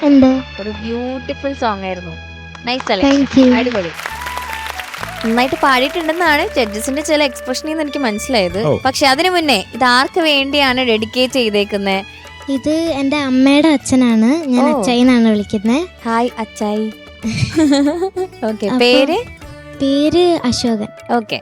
എന്താ? ഒരു beautiful song ആയിരുന്നു. നൈസ് അല്ലേ? Thank you. അടിപൊളി. നന്നായിട്ട് പാടിയിട്ടുണ്ടെന്നാണ് ജഡ്ജസിന്റെ ചില എക്സ്പ്രഷനിൽ നിന്ന് എനിക്ക് മനസ്സിലായത്. പക്ഷെ അതിനു മുന്നേ ഇത് ആർക്ക് വേണ്ടിയാണ് ഡെഡിക്കേറ്റ് ചെയ്തേക്കുന്നത്? ഇത് എന്റെ അമ്മയുടെ അച്ഛനാണ്. ഞാൻ അച്ചായി എന്നാണ് വിളിക്കുന്നത്. ഹായ് അച്ചായി. ഓക്കെ, പേര്? പേര് അശോകൻ. ഓക്കെ.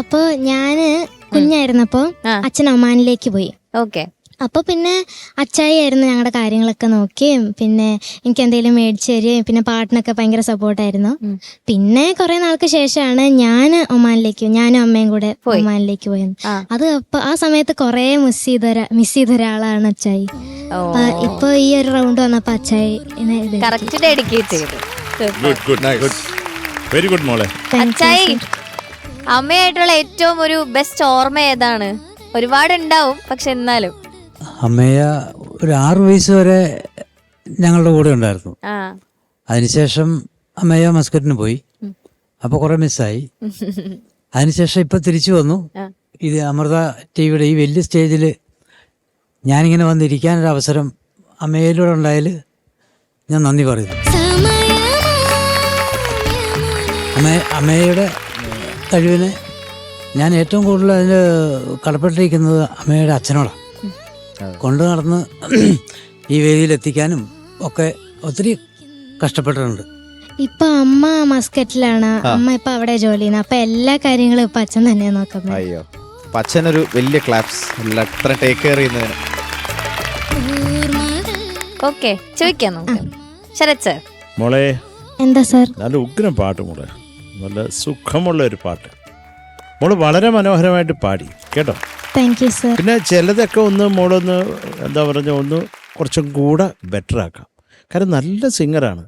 അപ്പൊ ഞാന് കുഞ്ഞായിരുന്നപ്പോ അച്ഛൻ ഒമാനിലേക്ക് പോയി. ഓക്കെ. അപ്പൊ പിന്നെ അച്ചായി ആയിരുന്നു ഞങ്ങളുടെ കാര്യങ്ങളൊക്കെ നോക്കിയും പിന്നെ എനിക്ക് എന്തെങ്കിലും മേടിച്ചു തരികയും പിന്നെ പാട്ടിനൊക്കെ ഭയങ്കര സപ്പോർട്ടായിരുന്നു. പിന്നെ കുറെ നാൾക്ക് ശേഷമാണ് ഞാനും അമ്മയും കൂടെ ഒമാനിലേക്ക് പോയത്. അത് അപ്പൊ ആ സമയത്ത് കുറെ മിസ് ചെയ്ത ഒരാളാണ് അച്ചായി. ഇപ്പൊ ഈ ഒരു റൗണ്ട് വന്നപ്പോ അച്ചായി വെരി ഗുഡ് മോളെ. അച്ചായി, അമ്മയായിട്ടുള്ള ഏറ്റവും ഒരു ബെസ്റ്റ് ഓർമ്മ ഏതാണ്? ഒരുപാടുണ്ടാവും, പക്ഷെ എന്നാലും. അമ്മയ ഒരു 6 വയസ്സ് വരെ ഞങ്ങളുടെ കൂടെ ഉണ്ടായിരുന്നു. അതിനുശേഷം അമ്മയ മസ്കറ്റിന് പോയി. അപ്പൊ കുറെ മിസ്സായി. അതിനുശേഷം ഇപ്പൊ തിരിച്ചു വന്നു. ഇത് അമൃത ടിവിയുടെ ഈ വലിയ സ്റ്റേജിൽ ഞാനിങ്ങനെ വന്നിരിക്കാനൊരു അവസരം അമ്മയിലൂടെ ഉണ്ടായാൽ ഞാൻ നന്ദി പറയുന്നു. അമ്മയുടെ കഴിവിനെ ഞാൻ ഏറ്റവും കൂടുതൽ അതിന് കടപ്പെട്ടിരിക്കുന്നത് അമ്മയുടെ അച്ഛനോടാണ്. കൊണ്ടു നടന്ന് ഈ വേദിയിൽ എത്തിക്കാനും ഒക്കെ ഒത്തിരി കഷ്ടപ്പെട്ടിട്ടുണ്ട്. ഇപ്പൊ അമ്മ മസ്കറ്റിലാണ്. അമ്മ ഇപ്പൊ അവിടെ ജോലി ചെയ്യുന്നത്. അപ്പൊ എല്ലാ കാര്യങ്ങളും ഇപ്പൊ അച്ഛൻ തന്നെ നോക്കുന്നത്. അയ്യോ, അച്ഛനൊരു വലിയ ക്ലാപ്സ്. അത്ര ടേക്ക് കെയർ ചെയ്യുന്നതിന്. ഓക്കെ, ചോദിക്കാം നമുക്ക്. ശരത് സർ. മോളെ, എന്താ സാർ? നല്ല ഉഗ്രം പാട്ട് മോളെ, നല്ല സുഖമുള്ള ഒരു പാട്ട്. മോള് വളരെ മനോഹരമായിട്ട് പാടി കേട്ടോ. Thank you sir. പിന്നെ ചിലതൊക്കെ മോളൊന്ന് എന്താ പറഞ്ഞ ഒന്ന് കുറച്ചും കൂടെ ബെറ്റർ ആക്കാം. കാരണം നല്ല സിംഗറാണ്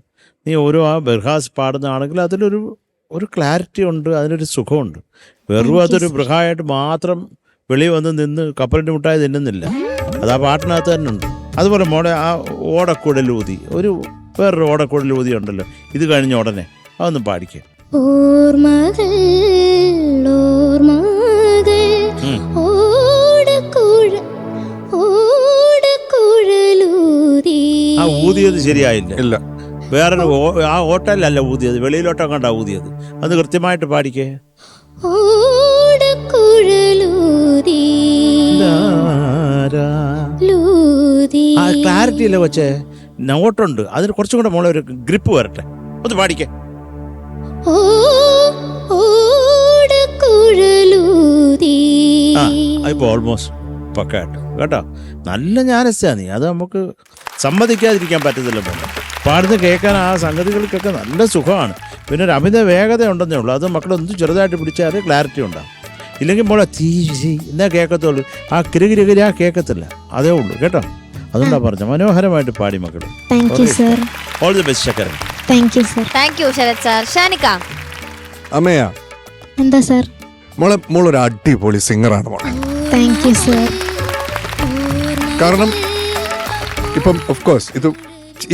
നീ. ഓരോ ആ ബർഹാസ് പാടുന്നതാണെങ്കിൽ അതിലൊരു ക്ലാരിറ്റി ഉണ്ട്, അതിനൊരു സുഖമുണ്ട്. വെറും അതൊരു ബൃഹായിട്ട് മാത്രം വെളിയിൽ വന്ന് നിന്ന് കപ്പലിൻ്റെ മുട്ടായി തിന്നുന്നില്ല. അത് ആ പാട്ടിനകത്ത് തന്നെ ഉണ്ട്. അതുപോലെ മോളെ ആ ഓടക്കുഴലൂതി, വേറൊരു ഓടക്കുഴലൂതി ഉണ്ടല്ലോ, ഇത് കഴിഞ്ഞ ഉടനെ അതൊന്നും പാടിക്കുക. ആ ഊതിയത് ശരിയായില്ല. ഇല്ല, വേറൊരു ആ ഓട്ടല്ലല്ല ഊതിയത്, വെളിയിലോട്ടം കണ്ടാ ഊതിയത്. അത് കൃത്യമായിട്ട് പാടിക്കേ. ആ ക്ലാരിറ്റി ഇല്ല കൊച്ചേ, നോട്ടുണ്ട്. അതിന് കുറച്ചും കൂടെ മോളെ ഒരു ഗ്രിപ്പ് വരട്ടെ. ഒന്ന് പാടിക്കേ. ഇപ്പൊ ഓൾമോസ്റ്റ് പക്കായിട്ട് കേട്ടോ. നല്ല ജ്ഞാനസ്ഥാ നീ, അത് നമുക്ക് സമ്മതിക്കാതിരിക്കാൻ പറ്റത്തില്ല. മോളെ പാടുന്ന കേൾക്കാൻ ആ സംഗതികൾക്കൊക്കെ നല്ല സുഖമാണ്. പിന്നെ ഒരു അമിത വേഗത ഉണ്ടെന്നേ ഉള്ളൂ. അത് മക്കളൊന്ന് ചെറുതായിട്ട് പിടിച്ചാൽ ക്ലാരിറ്റി ഉണ്ടാകും. ഇല്ലെങ്കിൽ മോളെ എന്നാ കേൾക്കത്തുള്ളൂ. ആ കിരുകിരികിരി ആ കേൾക്കത്തില്ല, അതേ ഉള്ളൂ കേട്ടോ. അതുകൊണ്ടാ പറഞ്ഞ മനോഹരമായിട്ട് പാടി മക്കള്. All the best Shankaran. Thank you Sarath sir. Shanika. അമ്മയാ. എന്താ സാർ? മോളൊരു അടിപൊളി സിംഗറാണ് മോളെ. Thank you sir. കാരണം ഇപ്പം ഓഫ് കോഴ്സ് ഇത്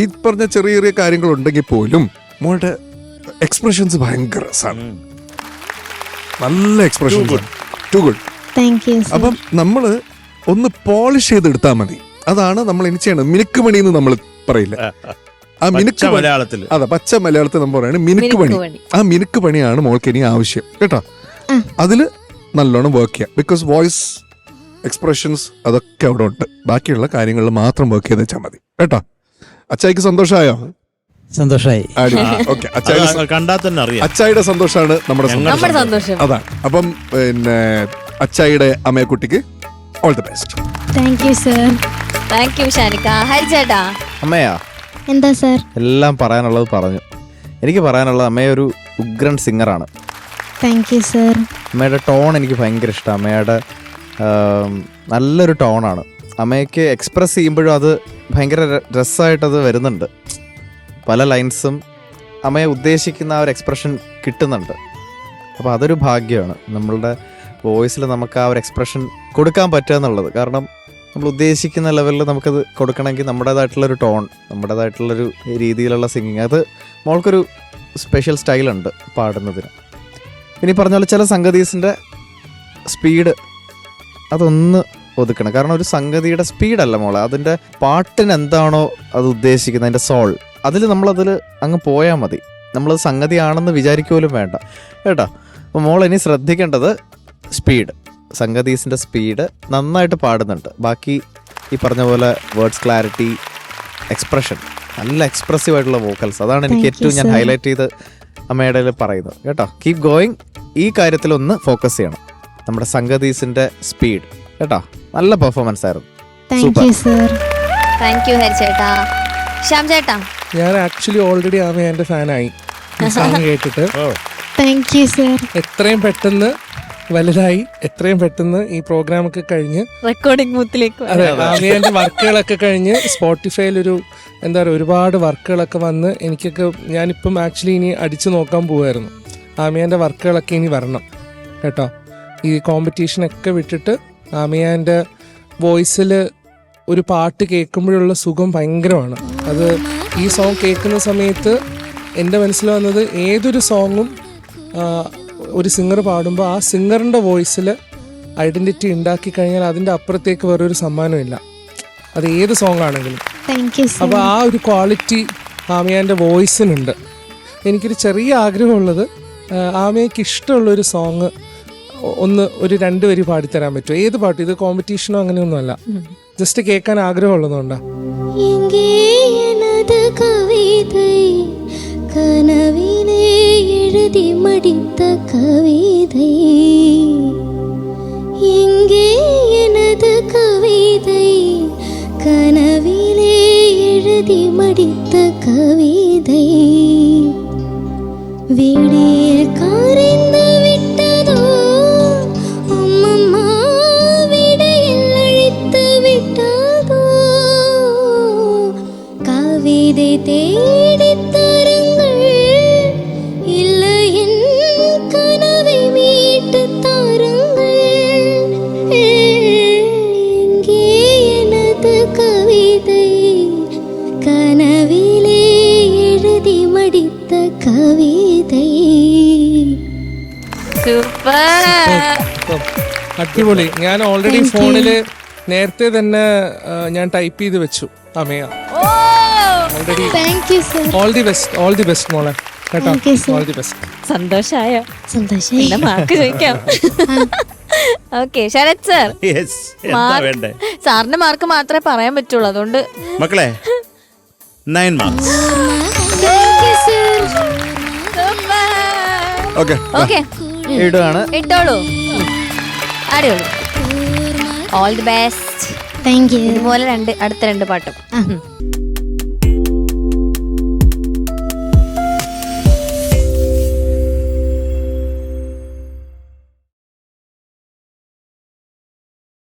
ഈ പറഞ്ഞ ചെറിയ ചെറിയ കാര്യങ്ങളുണ്ടെങ്കിൽ പോലും മോളുടെ എക്സ്പ്രഷൻസ് ഭയങ്കര രസമാണ്. നല്ല expressions, too good. Thank you. അപ്പം നമ്മള് ഒന്ന് പോളിഷ് ചെയ്തെടുത്താൽ മതി. അതാണ് നമ്മൾ ഇനി ചെയ്യണത്. മിനുക്ക് മണി എന്ന് നമ്മൾ പറയില്ല, ആ മിനുക്ക് മലയാളത്തിൽ. അതെ, പച്ച മലയാളത്തിൽ നമ്മൾ പറയുന്നത് മിനുക്ക് പണി. ആ മിനുക്ക് പണിയാണ് മോൾക്ക് ഇനി ആവശ്യം കേട്ടോ. അതില് നല്ലോണം വർക്ക് ചെയ്യാം. ബിക്കോസ് വോയിസ് എക്സ്പ്രഷൻസ് അതൊക്കെ അവിടെ ഉണ്ട്. ബാക്കിയുള്ള കാര്യങ്ങളിൽ മാത്രം വർക്ക് ചെയ്ത് വെച്ചാൽ മതി കേട്ടോ. അച്ചായിക്ക് സന്തോഷമായോ? സന്തോഷമായി. കണ്ടാൽ തന്നെ അറിയാം അച്ചായിയുടെ സന്തോഷമാണ് നമ്മുടെ സന്തോഷം. അതാണ്. അപ്പം പിന്നെ അച്ചായിയുടെ അമ്മയെക്കുട്ടിക്ക് all the best. Thank you sir. Thank you Shanika. Hari ചേട്ടാ. അമ്മയാ. എന്താ സാർ? എല്ലാം പറയാനുള്ളത് പറഞ്ഞു. എനിക്ക് പറയാനുള്ളത് അമ്മയൊരു ഉഗ്രൻ സിംഗറാണ്. Thank you sir. അമ്മയുടെ ടോൺ എനിക്ക് ഭയങ്കര ഇഷ്ടമാണ്. അമ്മയുടെ നല്ലൊരു ടോണാണ്. അമ്മയ്ക്ക് എക്സ്പ്രസ് ചെയ്യുമ്പോഴും അത് ഭയങ്കര രസമായിട്ടത് വരുന്നുണ്ട്. പല ലൈൻസും അമ്മയെ ഉദ്ദേശിക്കുന്ന ആ ഒരു എക്സ്പ്രഷൻ കിട്ടുന്നുണ്ട്. അപ്പോൾ അതൊരു ഭാഗ്യമാണ് നമ്മളുടെ വോയിസിൽ നമുക്ക് ആ ഒരു എക്സ്പ്രഷൻ കൊടുക്കാൻ പറ്റുക എന്നുള്ളത്. കാരണം നമ്മൾ ഉദ്ദേശിക്കുന്ന ലെവലിൽ നമുക്കത് കൊടുക്കണമെങ്കിൽ നമ്മുടേതായിട്ടുള്ളൊരു ടോൺ, നമ്മുടേതായിട്ടുള്ളൊരു രീതിയിലുള്ള സിംഗിങ്, അത് മോൾക്കൊരു സ്പെഷ്യൽ സ്റ്റൈലുണ്ട് പാടുന്നതിന്. ഇനി പറഞ്ഞ പോലെ ചില സംഗതീസിൻ്റെ സ്പീഡ് അതൊന്ന് ഒതുക്കണം. കാരണം ഒരു സംഗതിയുടെ സ്പീഡല്ല മോളെ, അതിൻ്റെ പാട്ടിന് എന്താണോ അത് ഉദ്ദേശിക്കുന്നത്, അതിൻ്റെ സോൾ, നമ്മളതിൽ അങ്ങ് പോയാൽ മതി. നമ്മളത് സംഗതിയാണെന്ന് വിചാരിക്കുപോലും വേണ്ട കേട്ടോ. അപ്പോൾ മോൾ ഇനി ശ്രദ്ധിക്കേണ്ടത് സ്പീഡ്, സംഗതീസിൻ്റെ സ്പീഡ്. നന്നായിട്ട് പാടുന്നുണ്ട്. ബാക്കി ഈ പറഞ്ഞ പോലെ വേർഡ്സ് ക്ലാരിറ്റി, എക്സ്പ്രഷൻ, നല്ല എക്സ്പ്രസീവ് ആയിട്ടുള്ള വോക്കൽസ്, അതാണ് എനിക്ക് ഏറ്റവും ഞാൻ ഹൈലൈറ്റ് ചെയ്ത് അമ്മയുടെ പറയുന്നത് കേട്ടോ. Keep going. ഈ കാര്യത്തിലൊന്ന് ഫോക്കസ് ചെയ്യണം, നമ്മുടെ സംഗതീസിൻ്റെ സ്പീഡ് കേട്ടോ. നല്ല പെർഫോമൻസ് ആയിരുന്നു. താങ്ക് യു ഹരി ചേട്ടാ. ശ്യാം ചേട്ടാ, ഞാൻ ആക്ച്വലി ഓൾറെഡി ആമേൻ്റെ ഫാനായി ഈ സോങ് കേട്ടിട്ട്. Thank you sir. എത്രയും പെട്ടെന്ന് വലുതായി, എത്രയും പെട്ടെന്ന് ഈ പ്രോഗ്രാം ഒക്കെ കഴിഞ്ഞ് റെക്കോർഡിംഗ് ബൂത്തിലേക്ക് അതെ ആമേൻ്റെ വർക്കുകളൊക്കെ കഴിഞ്ഞ് സ്പോട്ടിഫൈയിലൊരു എന്താ പറയുക ഒരുപാട് വർക്കുകളൊക്കെ വന്ന് എനിക്കൊക്കെ ഞാനിപ്പം ആക്ച്വലി ഇനി അടിച്ചു നോക്കാൻ പോവായിരുന്നു. ആമേൻ്റെ വർക്കുകളൊക്കെ ഇനി വരണം കേട്ടോ. ഈ കോമ്പറ്റീഷനൊക്കെ വിട്ടിട്ട് ആമേൻ്റെ വോയിസിൽ ഒരു പാട്ട് കേൾക്കുമ്പോഴുള്ള സുഖം ഭയങ്കരമാണ്. അത് ഈ സോങ് കേൾക്കുന്ന സമയത്ത് എൻ്റെ മനസ്സിൽ വന്നത്, ഏതൊരു സോങ്ങും ഒരു സിംഗർ പാടുമ്പോൾ ആ സിംഗറിൻ്റെ വോയിസിൽ ഐഡൻറ്റിറ്റി ഉണ്ടാക്കി കഴിഞ്ഞാൽ അതിൻ്റെ അപ്പുറത്തേക്ക് വേറൊരു സമ്മാനമില്ല, അത് ഏത് സോങ് ആണെങ്കിലും. അപ്പോൾ ആ ഒരു ക്വാളിറ്റി ആമേൻ്റെ വോയിസിനുണ്ട്. എനിക്കൊരു ചെറിയ ആഗ്രഹമുള്ളത്, ആമയ്ക്ക് ഇഷ്ടമുള്ളൊരു സോങ് ഒരു 2 വരി പാടിത്തരാൻ പറ്റുമോ? ഏത് പാട്ട്? ഇത് കോമ്പറ്റീഷനോ അങ്ങനെയൊന്നുമല്ല, ജസ്റ്റ് കേൾക്കാൻ ആഗ്രഹമുള്ളതുകൊണ്ടാ. கனவிலே எழுதி மடித்த கவிதை, எங்கே எனது கவிதை? கனவிலே எழுதி மடித்த கவிதை, விடியல் கரைந்து விட்டதோ அம்மம்மா, விடையில் அழித்து விட்டதோ, கவிதை தேடி അടിപൊളി. ഞാൻ ഓൾറെഡി ഫോണില് നേരത്തെ തന്നെ ഞാൻ ടൈപ്പ് ചെയ്ത് വെച്ചു Amaya. Already all the best മോളെ കേട്ടോ. All the best. സന്തോഷായോ? മാർക്ക് ചോദിക്കാം. ഓക്കെ ശരത് സർ, സാറിന്റെ മാർക്ക് മാത്രമേ പറയാൻ പറ്റുള്ളൂ, അതുകൊണ്ട് മക്കളെ 9 മാർക്സ്. ഓക്കെ ഇടുകയാണ്. ഇട്ടോളൂ. അടിപൊളി. All the best. Thank U. ഇതുപോലെ അടുത്ത 2 പാട്ടും.